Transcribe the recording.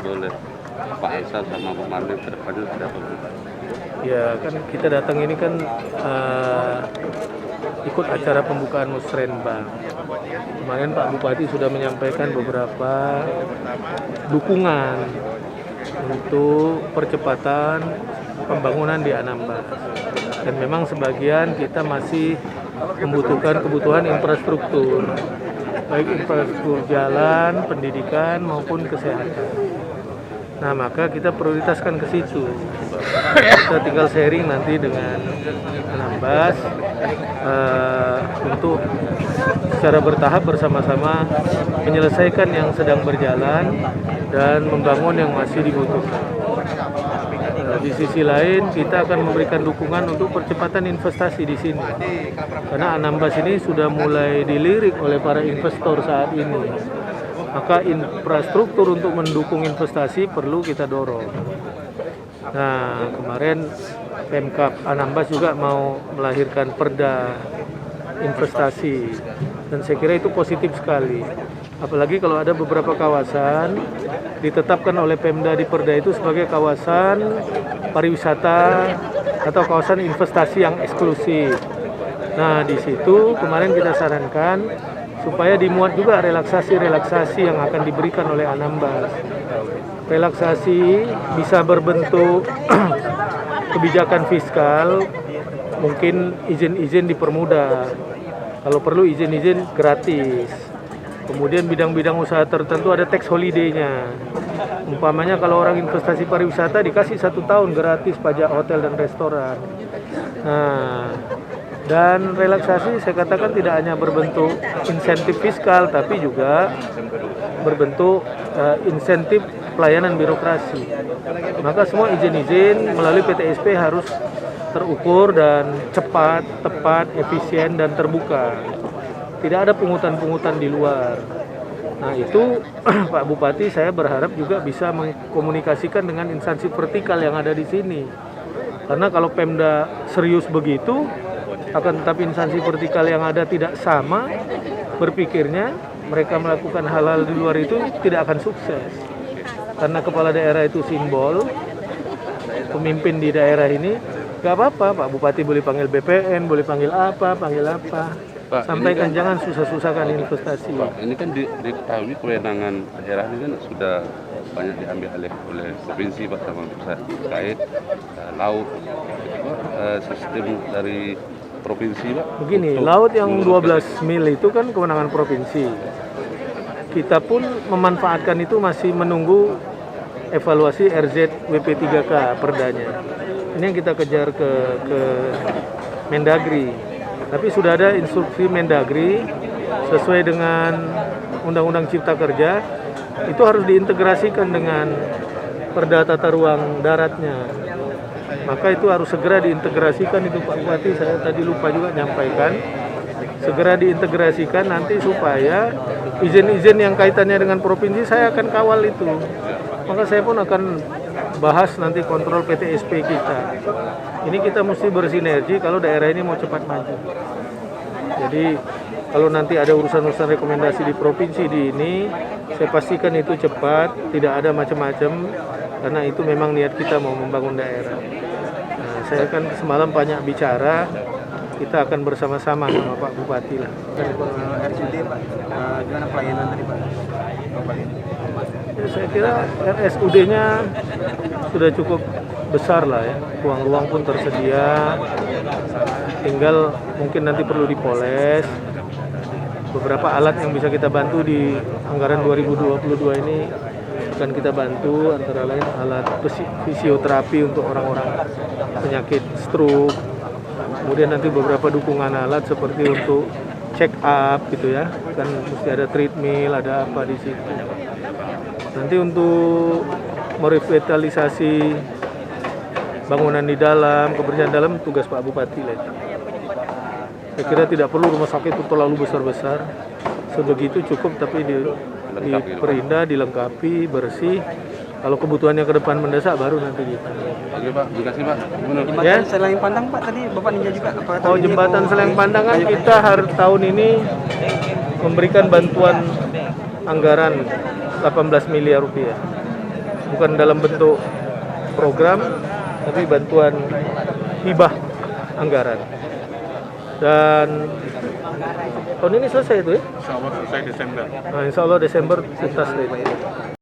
oleh Pak Esa sama Pak Marlim ke depannya sudah apa? Ya kan kita datang ini kan ikut acara pembukaan musrenbang. Kemarin Pak Bupati sudah menyampaikan beberapa dukungan untuk percepatan pembangunan di Anambas. Dan memang sebagian kita masih membutuhkan kebutuhan infrastruktur, baik infrastruktur jalan, pendidikan maupun kesehatan. Nah, maka kita prioritaskan ke situ. Kita tinggal sharing nanti dengan Anambas untuk secara bertahap bersama-sama menyelesaikan yang sedang berjalan dan membangun yang masih dibutuhkan. Di sisi lain kita akan memberikan dukungan untuk percepatan investasi di sini. Karena Anambas ini sudah mulai dilirik oleh para investor saat ini. Maka infrastruktur untuk mendukung investasi perlu kita dorong. Nah, kemarin Pemkab Anambas juga mau melahirkan perda investasi dan saya kira itu positif sekali. Apalagi kalau ada beberapa kawasan ditetapkan oleh Pemda di perda itu sebagai kawasan pariwisata atau kawasan investasi yang eksklusif. Nah, di situ kemarin kita sarankan supaya dimuat juga relaksasi-relaksasi yang akan diberikan oleh Anambas. Relaksasi bisa berbentuk kebijakan fiskal, mungkin izin-izin dipermudah. Kalau perlu izin-izin gratis. Kemudian bidang-bidang usaha tertentu ada tax holiday-nya. Umpamanya kalau orang investasi pariwisata dikasih 1 tahun gratis pajak hotel dan restoran. Nah, dan relaksasi saya katakan tidak hanya berbentuk insentif fiskal, tapi juga berbentuk insentif pelayanan birokrasi. Maka semua izin-izin melalui PTSP harus terukur dan cepat, tepat, efisien, dan terbuka. Tidak ada pungutan-pungutan di luar. Nah itu Pak Bupati saya berharap juga bisa mengkomunikasikan dengan instansi vertikal yang ada di sini. Karena kalau Pemda serius begitu, akan tetapi instansi vertikal yang ada tidak sama berpikirnya, mereka melakukan hal-hal di luar itu tidak akan sukses. Karena kepala daerah itu simbol, pemimpin di daerah ini, gak apa-apa, Pak Bupati boleh panggil BPN, boleh panggil apa, Pak, sampaikan ini kan, jangan susah-susahkan investasi. Pak, ini kan diketahui kewenangan daerah ini kan sudah banyak diambil oleh provinsi Pak sama pusat terkait laut, sistem dari provinsi Pak. Begini, laut yang 12 mil itu kan kewenangan provinsi. Kita pun memanfaatkan itu masih menunggu evaluasi RZ WP3K perdanya. Ini yang kita kejar ke Mendagri. Tapi sudah ada instruksi Mendagri sesuai dengan Undang-Undang Cipta Kerja, itu harus diintegrasikan dengan Perda Tata Ruang Daratnya. Maka itu harus segera diintegrasikan itu Pak Bupati, saya tadi lupa juga nyampaikan. Segera diintegrasikan nanti supaya izin-izin yang kaitannya dengan provinsi saya akan kawal itu. Maka saya pun akan bahas nanti kontrol PTSP kita. Ini kita mesti bersinergi kalau daerah ini mau cepat maju. Jadi kalau nanti ada urusan-urusan rekomendasi di provinsi di ini, saya pastikan itu cepat, tidak ada macam-macam, karena itu memang niat kita mau membangun daerah. Nah, saya kan semalam banyak bicara, kita akan bersama-sama sama Pak Bupati lah. RSUD Pak, gimana pelayanan tadi Pak? Ya, saya kira RSUD-nya sudah cukup besar lah ya, ruang-ruang pun tersedia, tinggal mungkin nanti perlu dipoles. Beberapa alat yang bisa kita bantu di anggaran 2022 ini akan kita bantu, antara lain alat fisioterapi untuk orang-orang penyakit stroke, kemudian nanti beberapa dukungan alat seperti untuk check up gitu ya, kan mesti ada treadmill, ada apa di situ. Nanti untuk merevitalisasi bangunan di dalam, kebersihan dalam, tugas Pak Bupati lah. Saya kira tidak perlu rumah sakit itu terlalu besar-besar, sebegitu cukup, tapi diperindah, dilengkapi, bersih. Kalau kebutuhannya ke depan mendesak baru nanti kita. Oke Pak, terima kasih Pak. Jembatan Ya? Seleng Pandang Pak tadi Bapak ninja juga apa? Oh, jembatan Seleng Pandang kan kita tahun ini memberikan bantuan anggaran 18 miliar rupiah. bukan dalam bentuk program, tapi bantuan hibah anggaran. Dan tahun ini selesai itu ya? Insya Allah selesai Desember. Nah, insya Allah Desember tuntas deh.